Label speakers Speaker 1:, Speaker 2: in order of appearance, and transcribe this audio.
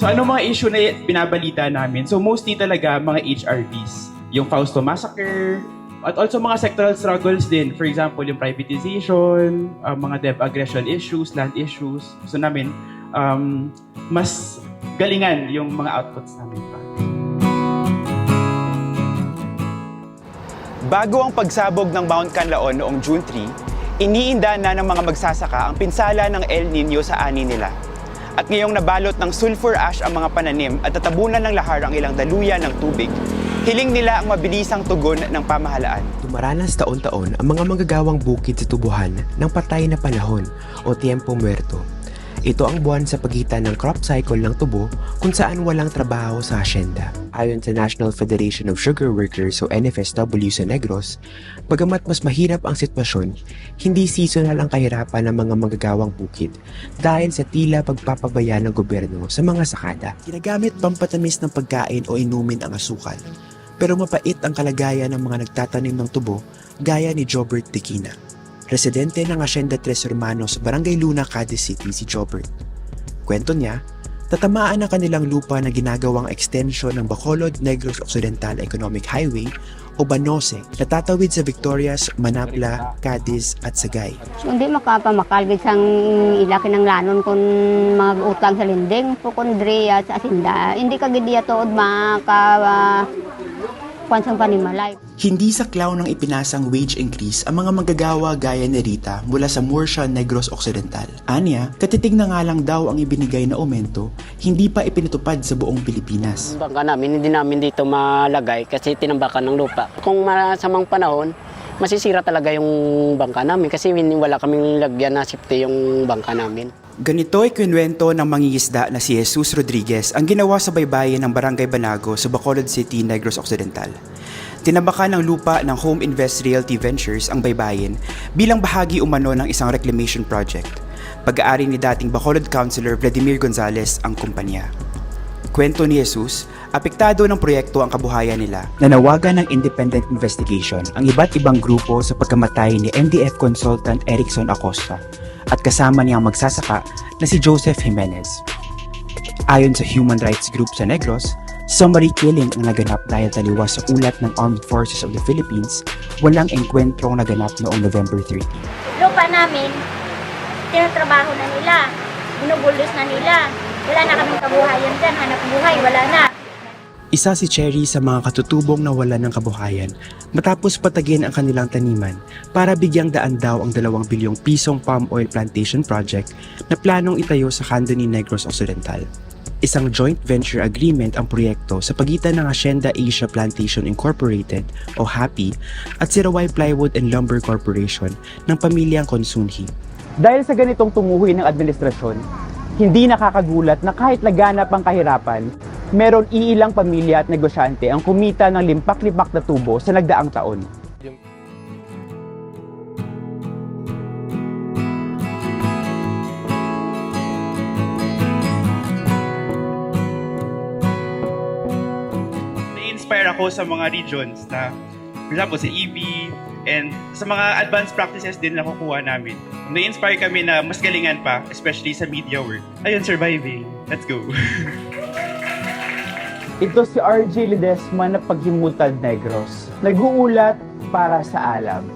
Speaker 1: So ano mga issue na binabalita namin? So mostly talaga mga HRVs. Yung Fausto Massacre, at also mga sectoral struggles din. For example, yung privatization, mga dev aggression issues, land issues. Gusto namin mas galingan yung mga outputs namin pa.
Speaker 2: Bago ang pagsabog ng Mount Canlaon noong June 3, iniinda na ng mga magsasaka ang pinsala ng El Nino sa ani nila. At ngayong nabalot ng sulfur ash ang mga pananim at tatabunan ng lahar ang ilang daluyan ng tubig, hiling nila ang mabilisang tugon ng pamahalaan.
Speaker 3: Dumaranas taon-taon ang mga manggagawang bukid sa tubuhan ng patay na panahon o tiempo muerto. Ito ang buwan sa pagitan ng crop cycle ng tubo kung saan walang trabaho sa asyenda. Ayon sa National Federation of Sugar Workers o NFSW sa Negros, bagamat mas mahirap ang sitwasyon, hindi seasonal ang kahirapan ng mga manggagawang bukid dahil sa tila pagpapabaya ng gobyerno sa mga sakada. Ginagamit pampatamis ng pagkain o inumin ang asukal, pero mapait ang kalagayan ng mga nagtatanim ng tubo gaya ni Jobert Tequina. Residente ng Hacienda Tres Hermanos sa Barangay Luna, Cadiz City si Jobert. Kwento niya, tatamaan ang kanilang lupa na ginagawang extension ng Bacolod-Negros Occidental Economic Highway o BANOSE na tatawid sa Victorias, Manapla, Cadiz at Sagay.
Speaker 4: Hindi makapamakal sang ilaki ng lanon kung mag-utang sa linding, pukondriya sa asinda. Hindi ka gidiya tood kwansang panimalay.
Speaker 3: Hindi saklaw ng ipinasang wage increase ang mga manggagawa gaya ni Rita mula sa Murcia, Negros Occidental. Anya, katitig na nga lang daw ang ibinigay na aumento, hindi pa ipinatupad sa buong Pilipinas.
Speaker 5: Ang bangka namin, hindi namin dito malagay kasi tinambakan ng lupa. Kung masamang panahon, masisira talaga yung bangka namin kasi wala kaming lagyan na safety yung bangka namin.
Speaker 2: Ganito ay kinuwento ng mangingisda na si Jesus Rodriguez ang ginawa sa baybayin ng Barangay Banago sa Bacolod City, Negros Occidental. Tinabakan ng lupa ng Home Invest Realty Ventures ang baybayin bilang bahagi umano ng isang reclamation project. Pag-aari ni dating Bacolod Councilor Vladimir Gonzales ang kumpanya. Kwento ni Jesus, apektado ng proyekto ang kabuhayan nila. Nanawagan ng independent investigation ang iba't ibang grupo sa pagkamatay ni MDF consultant Erickson Acosta at kasama niyang magsasaka na si Joseph Jimenez. Ayon sa human rights group sa Negros, summary killing ang naganap dahil taliwas sa ulat ng Armed Forces of the Philippines, walang engkwentrong naganap noong November 30.
Speaker 6: Lupa namin, tinatrabaho na nila, binubulos na nila. Wala na kaming kabuhayan dyan, hanap buhay, wala na.
Speaker 3: Isa si Cherry sa mga katutubong nawalan ng kabuhayan matapos patagin ang kanilang taniman para bigyang daan daw ang 2 bilyong pisong palm oil plantation project na planong itayo sa Candoni, Negros Occidental. Isang joint venture agreement ang proyekto sa pagitan ng Hacienda Asia Plantation Incorporated o HAPI at Sirawai Plywood and Lumber Corporation ng pamilyang Consunji.
Speaker 2: Dahil sa ganitong tumuhoy ng administrasyon, hindi nakakagulat na kahit laganap ang kahirapan, meron iilang pamilya at negosyante ang kumita ng limpak-limpak na tubo sa nagdaang taon.
Speaker 1: Na-inspire ako sa mga regions na, for example, sa EB, and sa mga advanced practices din na kukuha namin. Na-inspire kami na mas galingan pa, especially sa media work. Ayun, surviving. Let's go!
Speaker 2: Ito si RJ Ledesma na Paghimutan Negros. Nag-uulat para sa alam.